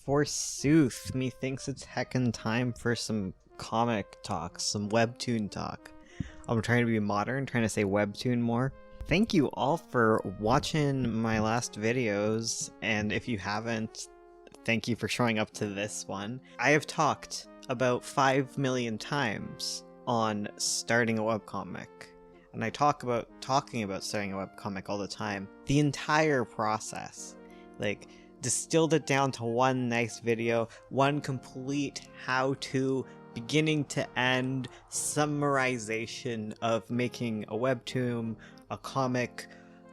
Forsooth, methinks it's heckin' time for some comic talk, some Webtoon talk. I'm trying to be modern, trying to say Webtoon more. Thank you all for watching my last videos, and if you haven't, thank you for showing up to this one. I have talked about 5 million times on starting a webcomic, and I talking about starting a webcomic all the time. The entire process, like, distilled it down to one nice video, one complete how-to, beginning to end summarization of making a webtoon, a comic,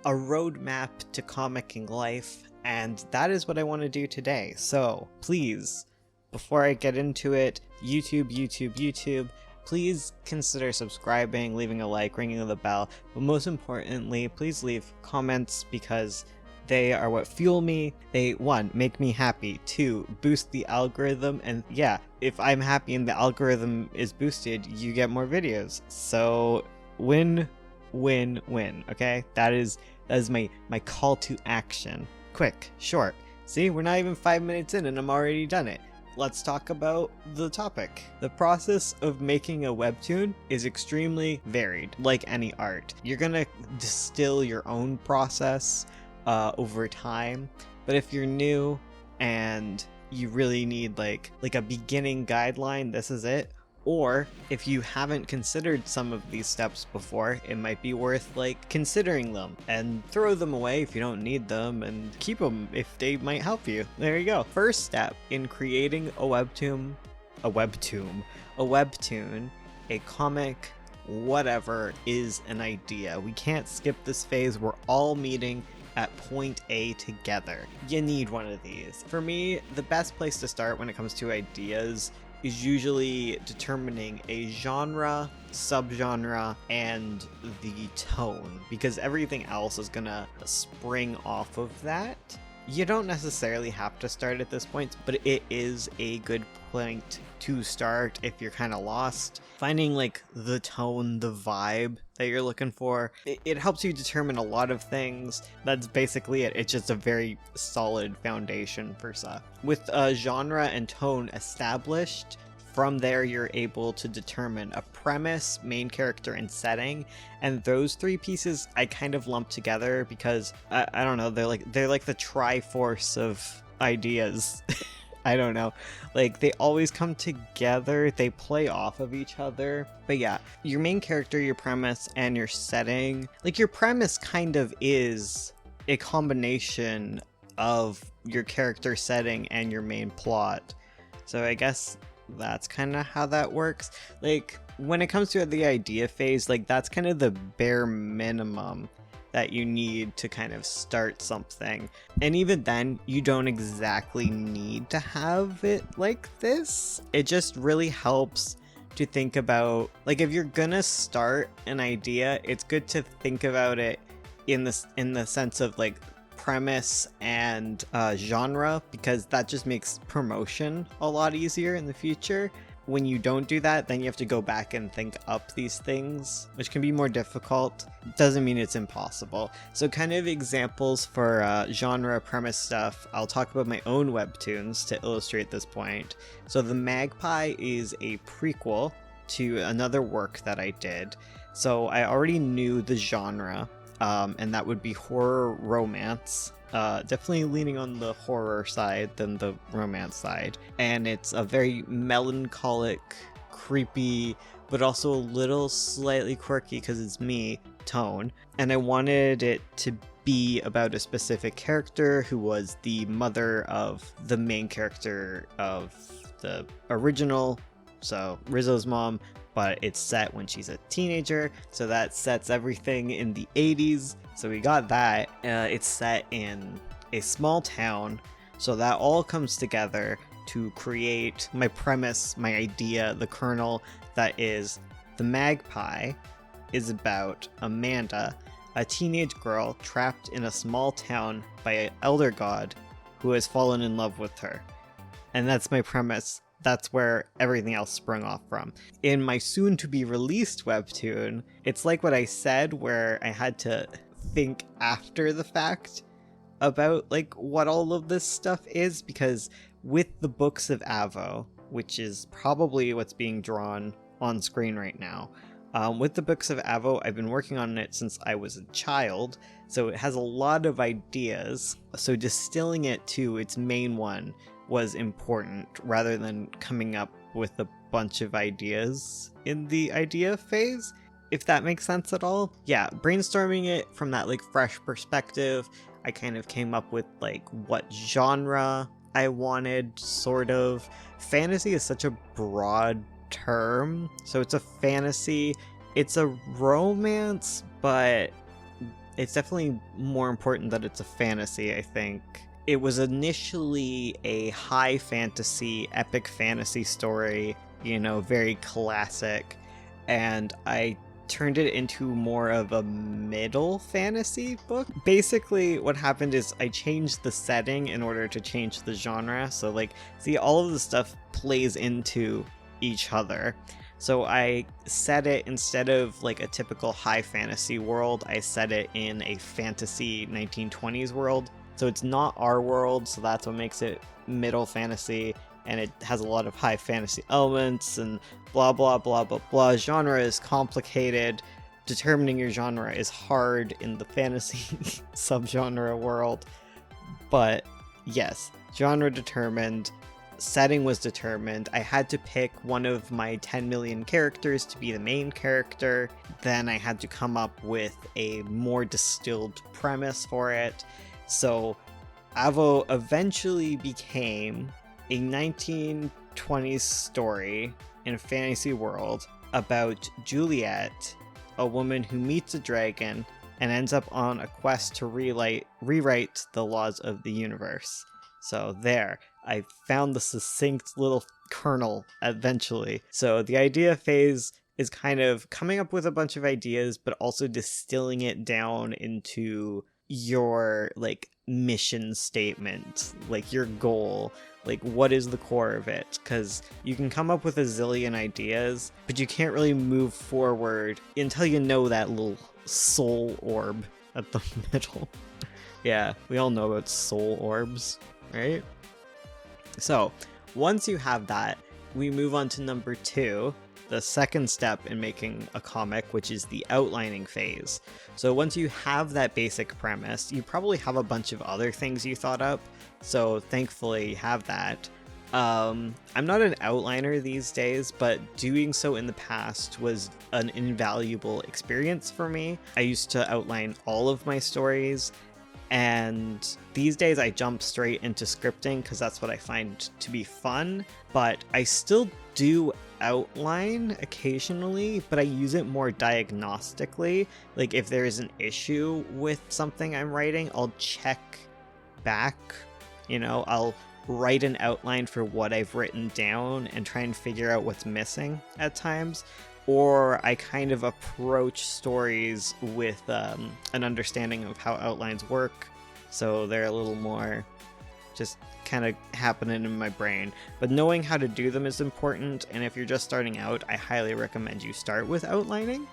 a roadmap to comicking life, and that is what I want to do today. So please, before I get into it, YouTube, please consider subscribing, leaving a like, ringing the bell, but most importantly, please leave comments because they are what fuel me. They, 1, make me happy, 2, boost the algorithm, and yeah, if I'm happy and the algorithm is boosted, you get more videos. So win, win, win, okay? That is my call to action. Quick, short. See, we're not even 5 minutes in and I'm already done it. Let's talk about the topic. The process of making a webtoon is extremely varied, like any art. You're gonna distill your own process over time, but if you're new and you really need like a beginning guideline, this is it. Or if you haven't considered some of these steps before, it might be worth like considering them, and throw them away if you don't need them, and keep them if they might help you. There you go. First step in creating a webtoon, a comic, whatever, is an idea. We can't skip this phase. We're all meeting at point A together. You need one of these. For me, the best place to start when it comes to ideas is usually determining a genre, subgenre, and the tone, because everything else is gonna spring off of that. You don't necessarily have to start at this point, but it is a good point to start if you're kind of lost. Finding like the tone, the vibe that you're looking for, it helps you determine a lot of things. That's basically it. It's just a very solid foundation for stuff. With genre and tone established, from there you're able to determine a premise, main character, and setting, and those 3 pieces I kind of lump together because I don't know, they're like the triforce of ideas. I don't know, like they always come together, they play off of each other. But yeah, your main character, your premise, and your setting, like your premise kind of is a combination of your character setting and your main plot. So I guess that's kind of how that works. Like when it comes to the idea phase, like that's kind of the bare minimum that you need to kind of start something. And even then, you don't exactly need to have it like this. It just really helps to think about, like, if you're gonna start an idea, it's good to think about it in the sense of like premise and genre, because that just makes promotion a lot easier in the future. When you don't do that, then you have to go back and think up these things, which can be more difficult. Doesn't mean it's impossible. So kind of examples for genre premise stuff, I'll talk about my own webtoons to illustrate this point. So The Magpie is a prequel to another work that I did. So I already knew the genre, and that would be horror romance. Definitely leaning on the horror side than the romance side. And it's a very melancholic, creepy, but also a little slightly quirky because it's me tone. And I wanted it to be about a specific character who was the mother of the main character of the original, so Rizzo's mom, but it's set when she's a teenager, so that sets everything in the 80s. So we got that. It's set in a small town, so that all comes together to create my premise, my idea, the kernel that is The Magpie is about Amanda, a teenage girl trapped in a small town by an elder god who has fallen in love with her. And that's my premise. That's where everything else sprung off from. In my soon-to-be-released webtoon, it's like what I said, where I had to think after the fact about like what all of this stuff is, because with the books of Avo, which is probably what's being drawn on screen right now. With the books of Avo, I've been working on it since I was a child, so it has a lot of ideas. So distilling it to its main one was important, rather than coming up with a bunch of ideas in the idea phase, if that makes sense at all. Yeah, brainstorming it from that like fresh perspective, I kind of came up with like what genre I wanted, sort of. Fantasy is such a broad term, so it's a fantasy, it's a romance, but it's definitely more important that it's a fantasy, I think. It was initially a high fantasy, epic fantasy story, you know, very classic, and I turned it into more of a middle fantasy book. Basically, what happened is I changed the setting in order to change the genre. So like, see, all of the stuff plays into each other. So I set it, instead of like a typical high fantasy world, I set it in a fantasy 1920s world. So it's not our world, so that's what makes it middle fantasy, and it has a lot of high fantasy elements and blah blah blah blah blah. Genre is complicated. Determining your genre is hard in the fantasy subgenre world. But yes, genre determined, setting was determined. I had to pick one of my 10 million characters to be the main character. Then I had to come up with a more distilled premise for it. So Avo eventually became a 1920s story in a fantasy world about Juliet, a woman who meets a dragon and ends up on a quest to rewrite the laws of the universe. So there, I found the succinct little kernel eventually. So the idea phase is kind of coming up with a bunch of ideas, but also distilling it down into your like mission statement, like your goal, like what is the core of it, because you can come up with a zillion ideas, but you can't really move forward until you know that little soul orb at the middle. Yeah, we all know about soul orbs, right? So once you have that, we move on to number 2, the second step in making a comic, which is the outlining phase. So once you have that basic premise, you probably have a bunch of other things you thought up, so thankfully you have that. I'm not an outliner these days, but doing so in the past was an invaluable experience for me. I used to outline all of my stories, and these days I jump straight into scripting because that's what I find to be fun, but I still do outline occasionally, but I use it more diagnostically. Like if there is an issue with something I'm writing, I'll check back, you know, I'll write an outline for what I've written down and try and figure out what's missing at times. Or I kind of approach stories with an understanding of how outlines work, so they're a little more just kind of happening in my brain. But knowing how to do them is important, and if you're just starting out, I highly recommend you start with outlining.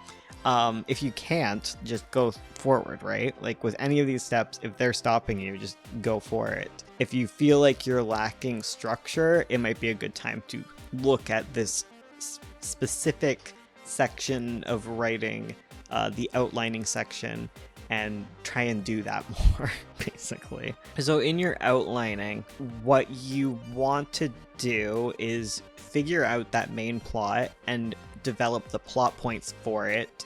If you can't, just go forward, right? Like with any of these steps, if they're stopping you, just go for it. If you feel like you're lacking structure, it might be a good time to look at this specific section of writing, the outlining section, and try and do that more, basically. So in your outlining, what you want to do is figure out that main plot and develop the plot points for it,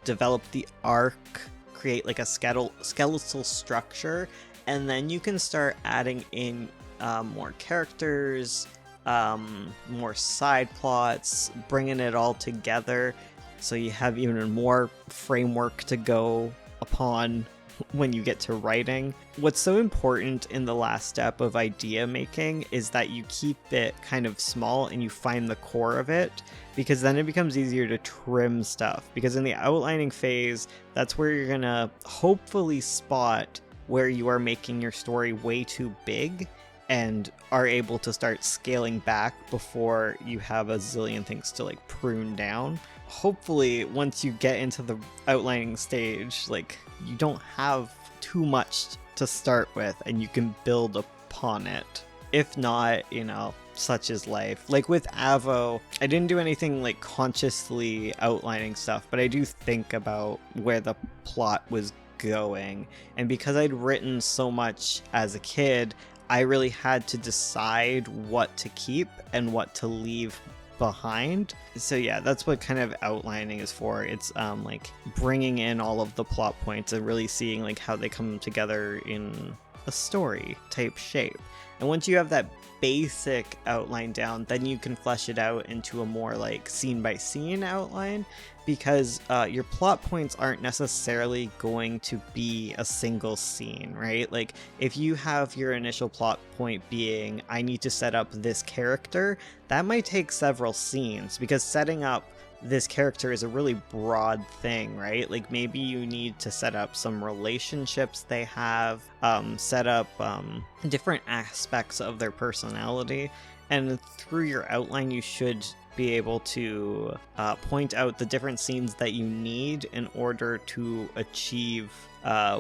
develop the arc, create like a skeletal structure, and then you can start adding in more characters, more side plots, bringing it all together so you have even more framework to go upon when you get to writing. What's so important in the last step of idea making is that you keep it kind of small and you find the core of it, because then it becomes easier to trim stuff. Because in the outlining phase, that's where you're gonna hopefully spot where you are making your story way too big and are able to start scaling back before you have a zillion things to like prune down. Hopefully, once you get into the outlining stage, like you don't have too much to start with and you can build upon it. If not, you know, such is life. Like with Avo, I didn't do anything like consciously outlining stuff, but I do think about where the plot was going. And because I'd written so much as a kid, I really had to decide what to keep and what to leave behind. So yeah, that's what kind of outlining is for. It's like bringing in all of the plot points and really seeing like how they come together in a story type shape. And once you have that basic outline down, then you can flesh it out into a more like scene by scene outline, because your plot points aren't necessarily going to be a single scene, right? Like if you have your initial plot point being, I need to set up this character, that might take several scenes, because setting up this character is a really broad thing, right? Like maybe you need to set up some relationships they have, set up different aspects of their personality, and through your outline you should be able to point out the different scenes that you need in order to achieve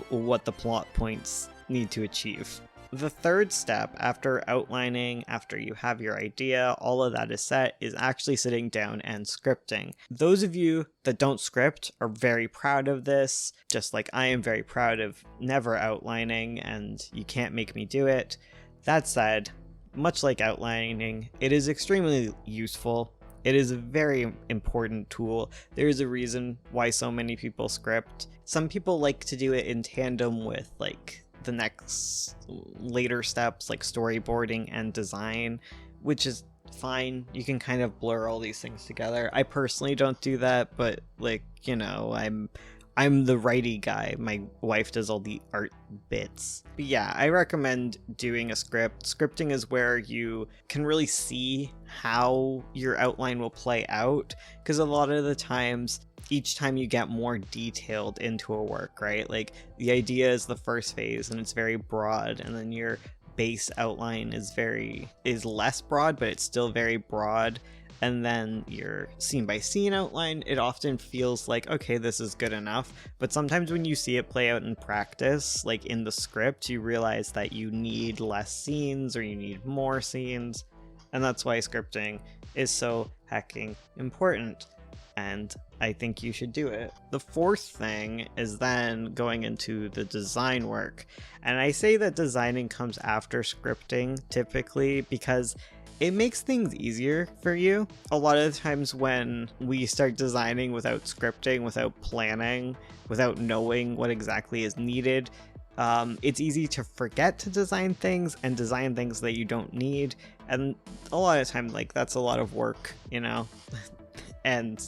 what the plot points need to achieve. The third step after outlining, after you have your idea, all of that is set, is actually sitting down and scripting. Those of you that don't script are very proud of this, just like I am very proud of never outlining, and you can't make me do it. That said, much like outlining, it is extremely useful. It is a very important tool. There is a reason why so many people script. Some people like to do it in tandem with like the next later steps like storyboarding and design, which is fine. You can kind of blur all these things together. I personally don't do that, but like, you know, I'm the righty guy. My wife does all the art bits. But yeah, I recommend doing a script. Scripting is where you can really see how your outline will play out, because a lot of the times, each time you get more detailed into a work, right? Like the idea is the first phase and it's very broad, and then your base outline is less broad, but it's still very broad. And then your scene by scene outline, it often feels like, okay, this is good enough. But sometimes when you see it play out in practice, like in the script, you realize that you need less scenes or you need more scenes. And that's why scripting is so hecking important. And I think you should do it. The fourth thing is then going into the design work. And I say that designing comes after scripting typically because it makes things easier for you. A lot of the times when we start designing without scripting, without planning, without knowing what exactly is needed, it's easy to forget to design things and design things that you don't need. And a lot of the time, like, that's a lot of work, you know? And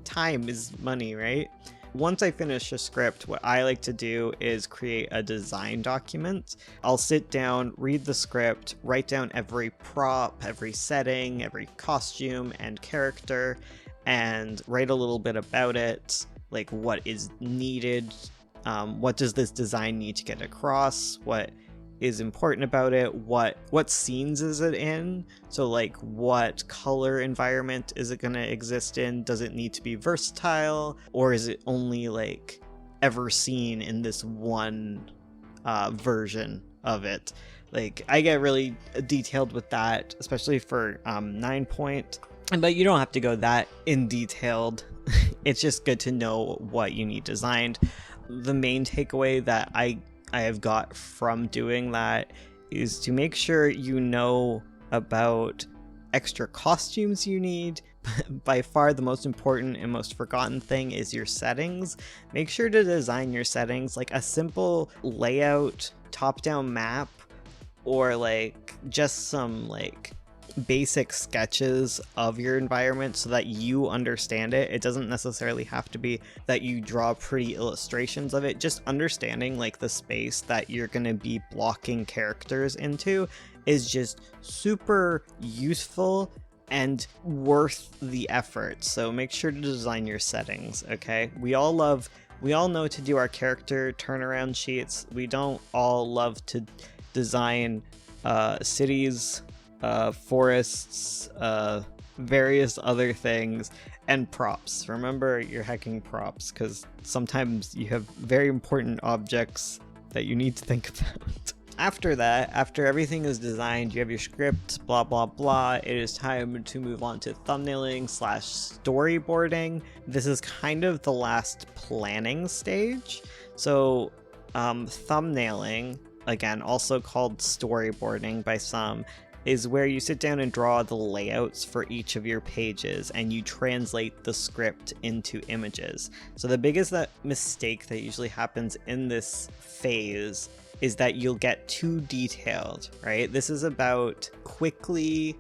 time is money, right? Once I finish a script, what I like to do is create a design document. I'll sit down, read the script, write down every prop, every setting, every costume and character, and write a little bit about it, like what is needed, what does this design need to get across, what is important about it, what scenes is it in, so like what color environment is it going to exist in, does it need to be versatile, or is it only like ever seen in this one version of it. Like I get really detailed with that, especially for 9 point, but you don't have to go that in detailed. It's just good to know what you need designed. The main takeaway that I have got from doing that is to make sure you know about extra costumes you need. By far the most important and most forgotten thing is your settings. Make sure to design your settings like a simple layout, top-down map, or like just some like basic sketches of your environment so that you understand it. It doesn't necessarily have to be that you draw pretty illustrations of it. Just understanding like the space that you're going to be blocking characters into is just super useful and worth the effort. So make sure to design your settings, okay? We all know to do our character turnaround sheets. We don't all love to design cities, forests, various other things, and props. Remember your hacking props, because sometimes you have very important objects that you need to think about. after that, after everything is designed, you have your script, blah blah blah, it is time to move on to thumbnailing / storyboarding. This is kind of the last planning stage. So thumbnailing, again also called storyboarding by some, is where you sit down and draw the layouts for each of your pages and you translate the script into images. So the biggest mistake that usually happens in this phase is that you'll get too detailed, right? This is about quickly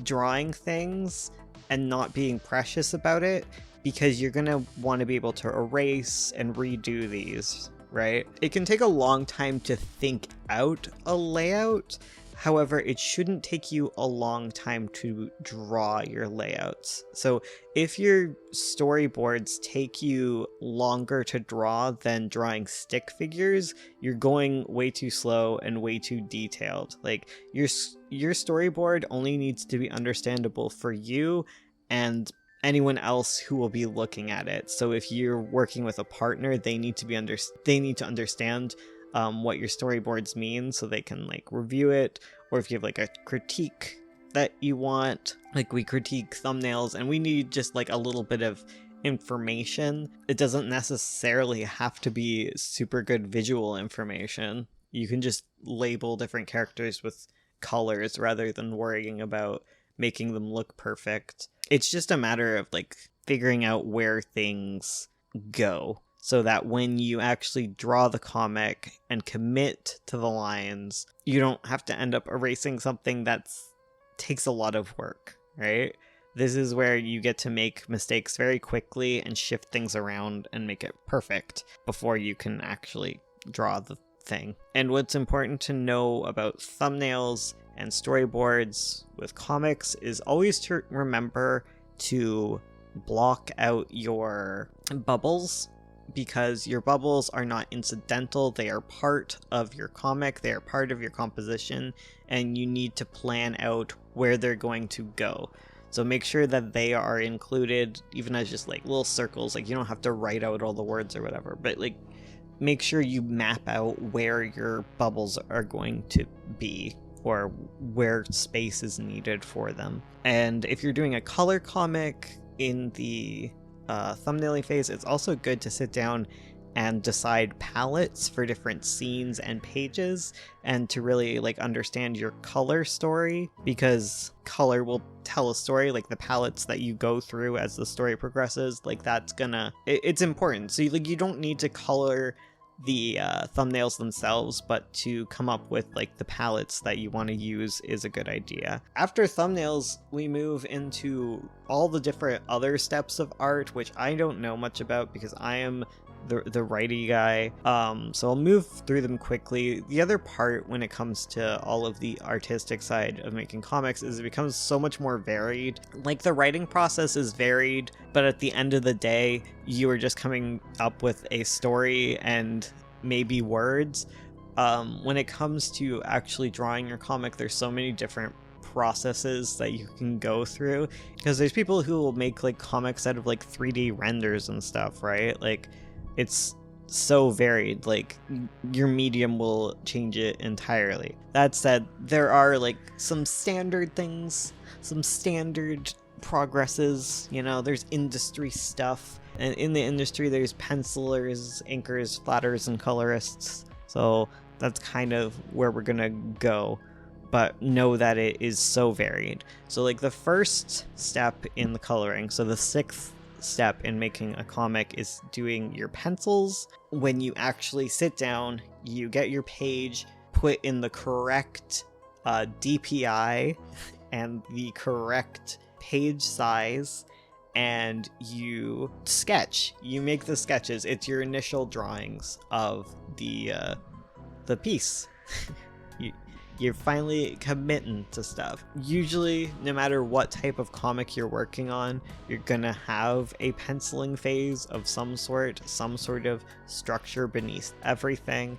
drawing things and not being precious about it, because you're gonna want to be able to erase and redo these, right? It can take a long time to think out a layout. However, it shouldn't take you a long time to draw your layouts. So if your storyboards take you longer to draw than drawing stick figures, you're going way too slow and way too detailed. Like your storyboard only needs to be understandable for you and anyone else who will be looking at it. So if you're working with a partner, they need to understand what your storyboards mean so they can like review it. Or if you have like a critique that you want, like we critique thumbnails and we need just like a little bit of information. It doesn't necessarily have to be super good visual information. You can just label different characters with colors rather than worrying about making them look perfect. It's just a matter of like figuring out where things go, so that when you actually draw the comic and commit to the lines, you don't have to end up erasing something that takes a lot of work, right? This is where you get to make mistakes very quickly and shift things around and make it perfect before you can actually draw the thing. And what's important to know about thumbnails and storyboards with comics is always to remember to block out your bubbles, because your bubbles are not incidental, they are part of your comic, they are part of your composition, and you need to plan out where they're going to go. So make sure that they are included even as just like little circles. Like you don't have to write out all the words or whatever, but like make sure you map out where your bubbles are going to be or where space is needed for them. And if you're doing a color comic in the thumbnailing phase, it's also good to sit down and decide palettes for different scenes and pages, and to really like understand your color story, because color will tell a story. Like the palettes that you go through as the story progresses, like that's gonna it's important. So you don't need to color the thumbnails themselves, but to come up with like the palettes that you want to use is a good idea. After thumbnails, we move into all the different other steps of art, which I don't know much about because I am the righty guy. So I'll move through them quickly. The other part when it comes to all of the artistic side of making comics is it becomes so much more varied. Like the writing process is varied, but at the end of the day, you are just coming up with a story and maybe words. When it comes to actually drawing your comic, there's so many different processes that you can go through, because there's people who will make like comics out of like 3D renders and stuff, right? Like it's so varied, like your medium will change it entirely. That said, there are like some standard things, some standard progresses, you know, there's industry stuff, and in the industry there's pencilers, inkers, flatters, and colorists. So that's kind of where we're gonna go, but know that it is so varied. So like the first step in the coloring, so the sixth step in making a comic, is doing your pencils. When you actually sit down, you get your page put in the correct DPI and the correct page size, and you sketch. You make the sketches. It's your initial drawings of the piece. You're finally committing to stuff. Usually, no matter what type of comic you're working on, you're gonna have a penciling phase of some sort of structure beneath everything,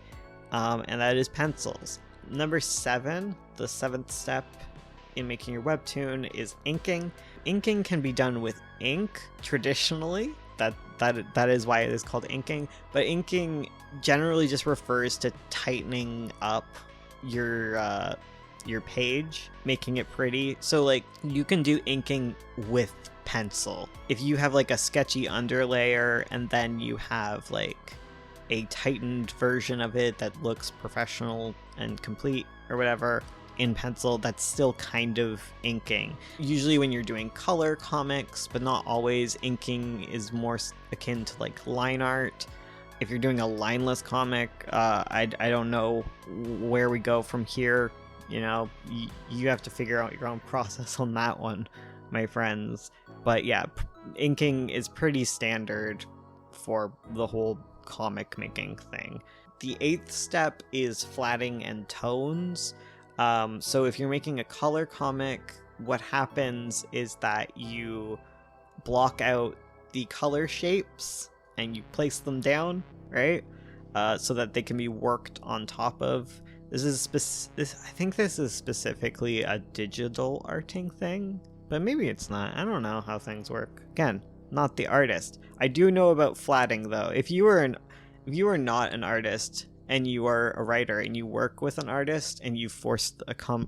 and that is pencils. Number 7, the 7th step in making your webtoon, is inking. Inking can be done with ink traditionally. That is why it is called inking, but inking generally just refers to tightening up your page, making it pretty. So like you can do inking with pencil. If you have like a sketchy underlayer and then you have like a tightened version of it that looks professional and complete or whatever in pencil, that's still kind of inking. Usually when you're doing color comics, but not always, inking is more akin to like line art. If you're doing a lineless comic, I don't know where we go from here. You know, you have to figure out your own process on that one, my friends. But yeah, inking is pretty standard for the whole comic making thing. The 8th step is flatting and tones. So if you're making a color comic, what happens is that you block out the color shapes and you place them down, right? So that they can be worked on top of. I think this is specifically a digital arting thing, but maybe it's not. I don't know how things work. Again, not the artist. I do know about flatting though. If you are not an artist and you are a writer and you work with an artist and you forced a color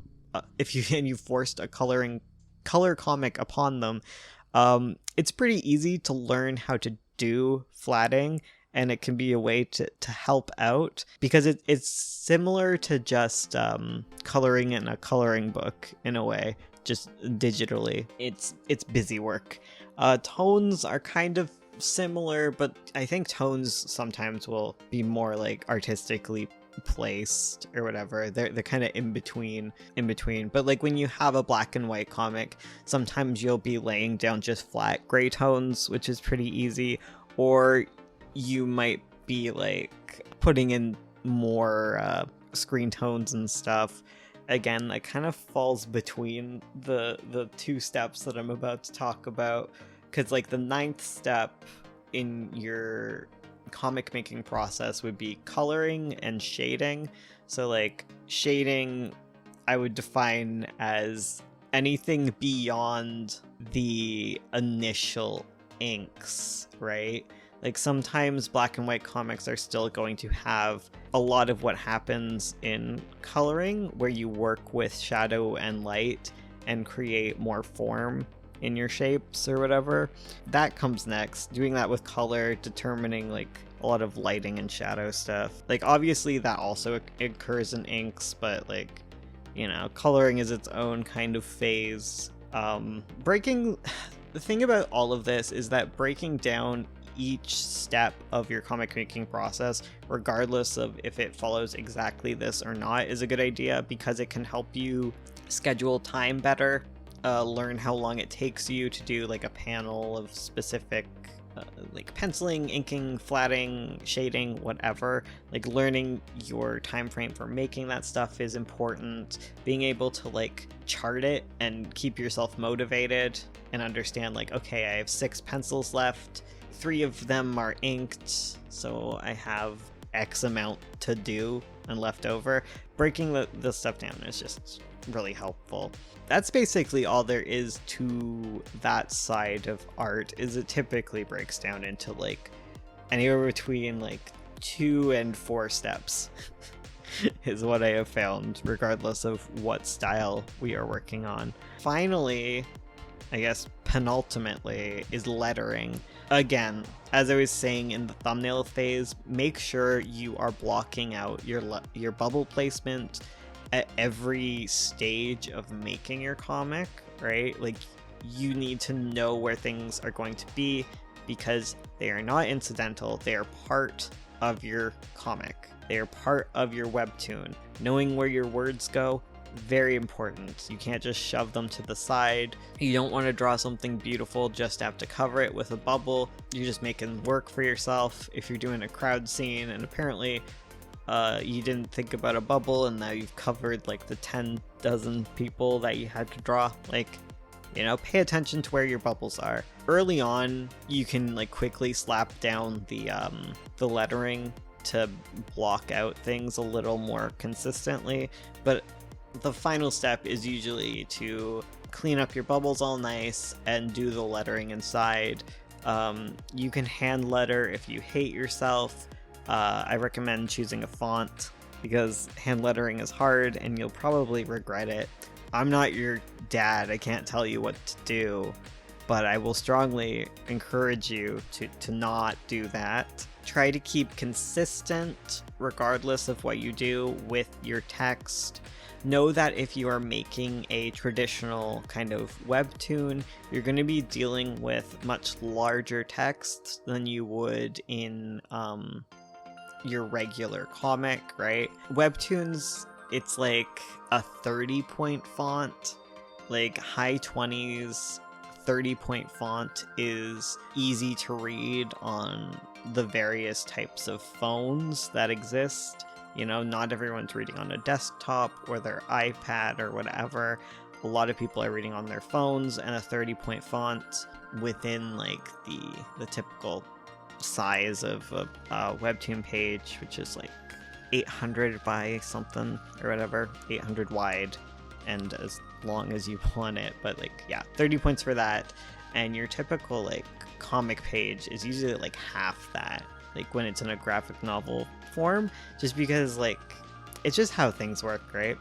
comic upon them, it's pretty easy to learn how to do flatting, and it can be a way to help out, because it's similar to just coloring in a coloring book in a way, just digitally. It's busy work. Tones are kind of similar, but I think tones sometimes will be more like artistically placed or whatever. They're kind of in between. But like when you have a black and white comic, sometimes you'll be laying down just flat gray tones, which is pretty easy, or you might be like putting in more screen tones and stuff. Again, that kind of falls between the two steps that I'm about to talk about, because like the 9th step in your comic making process would be coloring and shading. So like shading, I would define as anything beyond the initial inks, right? Like sometimes black and white comics are still going to have a lot of what happens in coloring, where you work with shadow and light and create more form in your shapes or whatever. That comes next. Doing that with color, determining like a lot of lighting and shadow stuff. Like obviously that also occurs in inks, but like, you know, coloring is its own kind of phase. The thing about all of this is that breaking down each step of your comic making process, regardless of if it follows exactly this or not, is a good idea, because it can help you schedule time better, learn how long it takes you to do like a panel of specific like penciling, inking, flatting, shading, whatever. Like learning your time frame for making that stuff is important. Being able to like chart it and keep yourself motivated and understand like, okay, I have 6 pencils left, 3 of them are inked, so I have X amount to do and left over. Breaking the stuff down is just really helpful. That's basically all there is to that side of art. Is it typically breaks down into like anywhere between like 2 and 4 steps is what I have found, regardless of what style we are working on. Finally, I guess penultimately, is lettering. Again, as I was saying in the thumbnail phase, make sure you are blocking out your bubble placement at every stage of making your comic, right? Like you need to know where things are going to be, because they are not incidental. They are part of your comic. They are part of your webtoon. Knowing where your words go, very important. You can't just shove them to the side. You don't want to draw something beautiful just to have to cover it with a bubble. You're just making work for yourself. If you're doing a crowd scene and apparently you didn't think about a bubble and now you've covered like the 10 dozen people that you had to draw, like, you know, pay attention to where your bubbles are. Early on, you can like quickly slap down the lettering to block out things a little more consistently, but the final step is usually to clean up your bubbles all nice and do the lettering inside. You can hand letter if you hate yourself. I recommend choosing a font because hand lettering is hard and you'll probably regret it. I'm not your dad, I can't tell you what to do, but I will strongly encourage you to not do that. Try to keep consistent regardless of what you do with your text. Know that if you are making a traditional kind of webtoon, you're going to be dealing with much larger text than you would in your regular comic, right? Webtoons, it's like a 30-point font, like high 20s. 30-point font is easy to read on the various types of phones that exist. You know, not everyone's reading on a desktop or their iPad or whatever. A lot of people are reading on their phones, and a 30-point font within like the typical size of a webtoon page, which is like 800 by something or whatever, 800 wide and as long as you want it, but like, yeah, 30 points for that. And your typical like comic page is usually like half that, like when it's in a graphic novel form, just because like it's just how things work, right?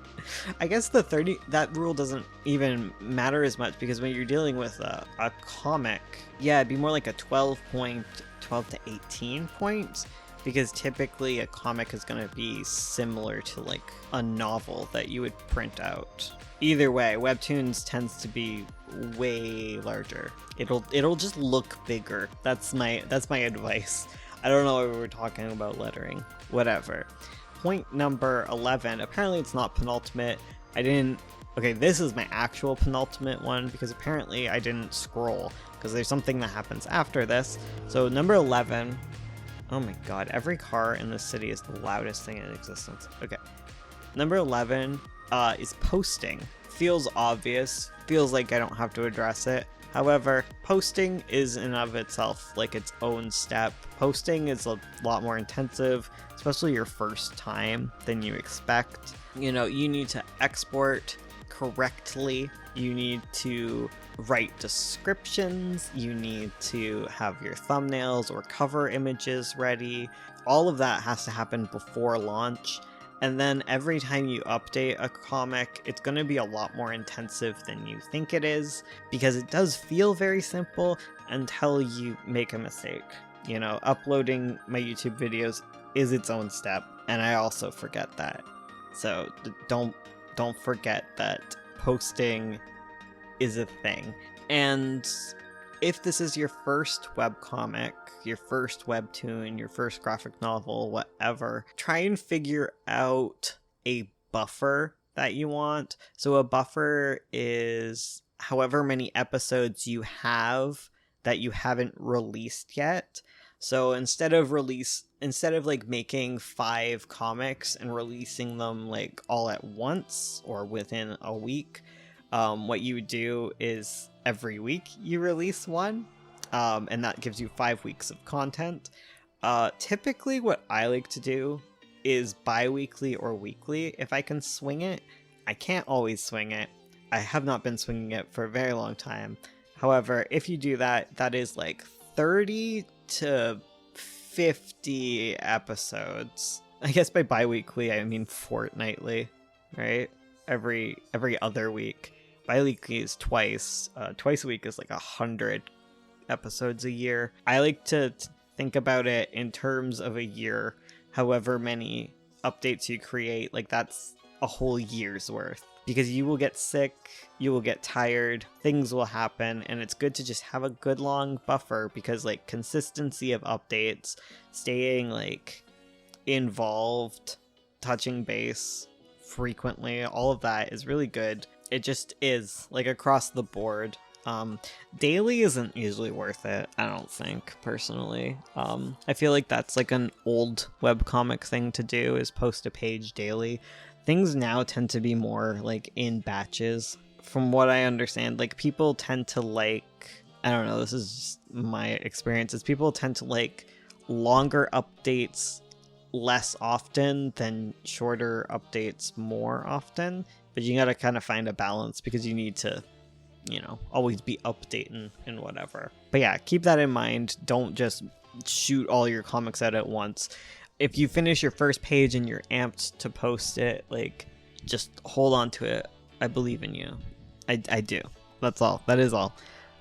I guess that rule doesn't even matter as much, because when you're dealing with a comic, yeah, it'd be more like a 12 to 18 points, because typically a comic is going to be similar to like a novel that you would print out. Either way, webtoons tends to be way larger. It'll just look bigger. That's my advice. I don't know if we were talking about lettering. Whatever. Point number 11. Apparently it's not penultimate. Okay, this is my actual penultimate one, because apparently I didn't scroll, because there's something that happens after this. So number 11. Oh my god, every car in this city is the loudest thing in existence. Okay. Number 11 is posting. Feels obvious. Feels like I don't have to address it. However, posting is in of itself like its own step. Posting is a lot more intensive, especially your first time, than you expect. You know, you need to export correctly. You need to write descriptions, you need to have your thumbnails or cover images ready. All of that has to happen before launch. And then every time you update a comic, it's going to be a lot more intensive than you think it is, because it does feel very simple until you make a mistake. You know, uploading my YouTube videos is its own step, and I also forget that. So don't forget that posting is a thing. And if this is your first webcomic, your first webtoon, your first graphic novel, whatever, try and figure out a buffer that you want. So a buffer is however many episodes you have that you haven't released yet. So instead of like making 5 comics and releasing them like all at once or within a week, what you would do is every week you release one, and that gives you 5 weeks of content. Typically what I like to do is bi-weekly or weekly if I can swing it. I can't always swing it. I have not been swinging it for a very long time. However, if you do that, that is like 30 to 50 episodes. I guess by bi-weekly I mean fortnightly, right? Every other week. Bi-weekly is twice. Twice a week is like 100 episodes a year. I like to think about it in terms of a year. However many updates you create, like that's a whole year's worth. Because you will get sick, you will get tired, things will happen, and it's good to just have a good long buffer, because like consistency of updates, staying like involved, touching base frequently, all of that is really good. It just is, like, across the board. Daily isn't usually worth it, I don't think, personally. I feel like that's like an old webcomic thing to do, is post a page daily. Things now tend to be more like in batches. From what I understand, like people tend to like, I don't know, this is just my experiences, people tend to like longer updates less often than shorter updates more often. But you gotta kind of find a balance, because you need to, you know, always be updating and whatever. But yeah, keep that in mind. Don't just shoot all your comics out at once. if you finish your first page and you're amped to post it, like, just hold on to it. I believe in you. I do. That's all. That is all.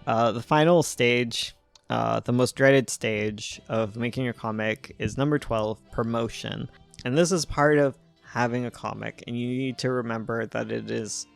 The final stage, the most dreaded stage of making a comic is number 12, promotion. And this is part of having a comic, and you need to remember that it is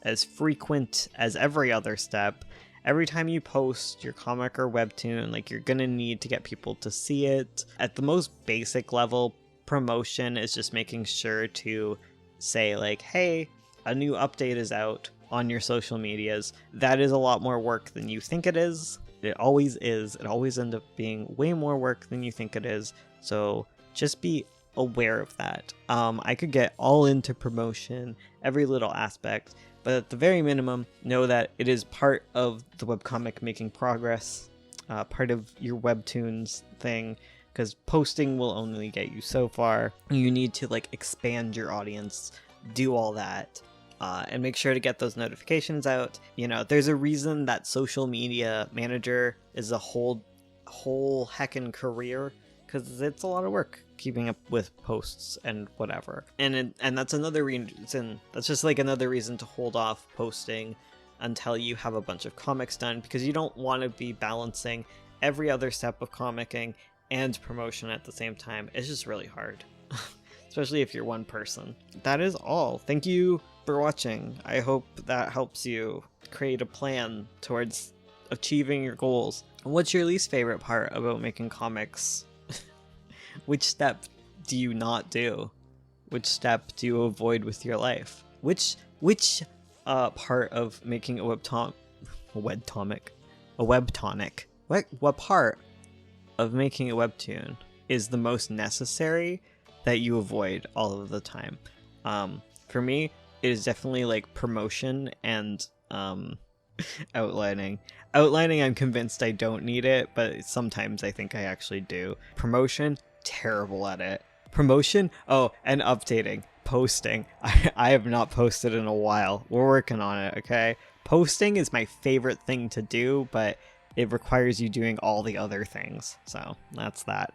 as frequent as every other step. Every time you post your comic or webtoon, like, you're gonna need to get people to see it. At the most basic level, promotion is just making sure to say, like, hey, a new update is out on your social medias. That is a lot more work than you think it is. It always is. It always ends up being way more work than you think it is. So just be aware of that. I could get all into promotion, every little aspect, but at the very minimum, know that it is part of the webcomic making progress, part of your webtoons thing, because posting will only get you so far. You need to, like, expand your audience, do all that, and make sure to get those notifications out. You know, there's a reason that social media manager is a whole heckin' career, because it's a lot of work keeping up with posts and whatever. And that's another reason, that's just like another reason to hold off posting until you have a bunch of comics done, because you don't want to be balancing every other step of comicking and promotion at the same time. It's just really hard, especially if you're one person. That is all. Thank you for watching. I hope that helps you create a plan towards achieving your goals. What's your least favorite part about making comics? Which step do you not do? Which step do you avoid with your life? Which part of making a webtonic? What part of making a webtoon is the most necessary that you avoid all of the time? For me, it is definitely like promotion and outlining. Outlining, I'm convinced I don't need it, but sometimes I think I actually do. Promotion, terrible at it. Promotion, oh, and updating. Posting. I have not posted in a while. We're working on it, okay? Posting is my favorite thing to do, but it requires you doing all the other things. So that's that.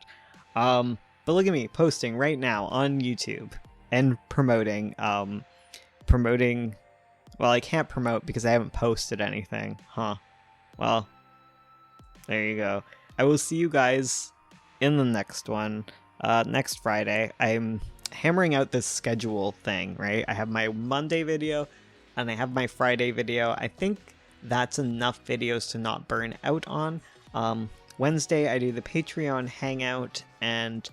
But look at me posting right now on YouTube and promoting. Well, I can't promote because I haven't posted anything. Huh. Well, there you go. I will see you guys in the next one. Next Friday. I'm hammering out this schedule thing, right? I have my Monday video and I have my Friday video. I think that's enough videos to not burn out on. Wednesday, I do the Patreon hangout, and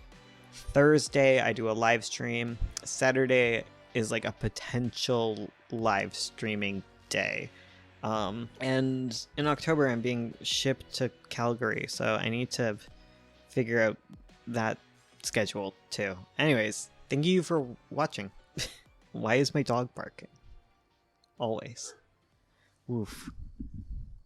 Thursday, I do a live stream. Saturday is like a potential live streaming day. And in October, I'm being shipped to Calgary, so I need to figure out that schedule too. Anyways, thank you for watching. Why is my dog barking? Always. Woof.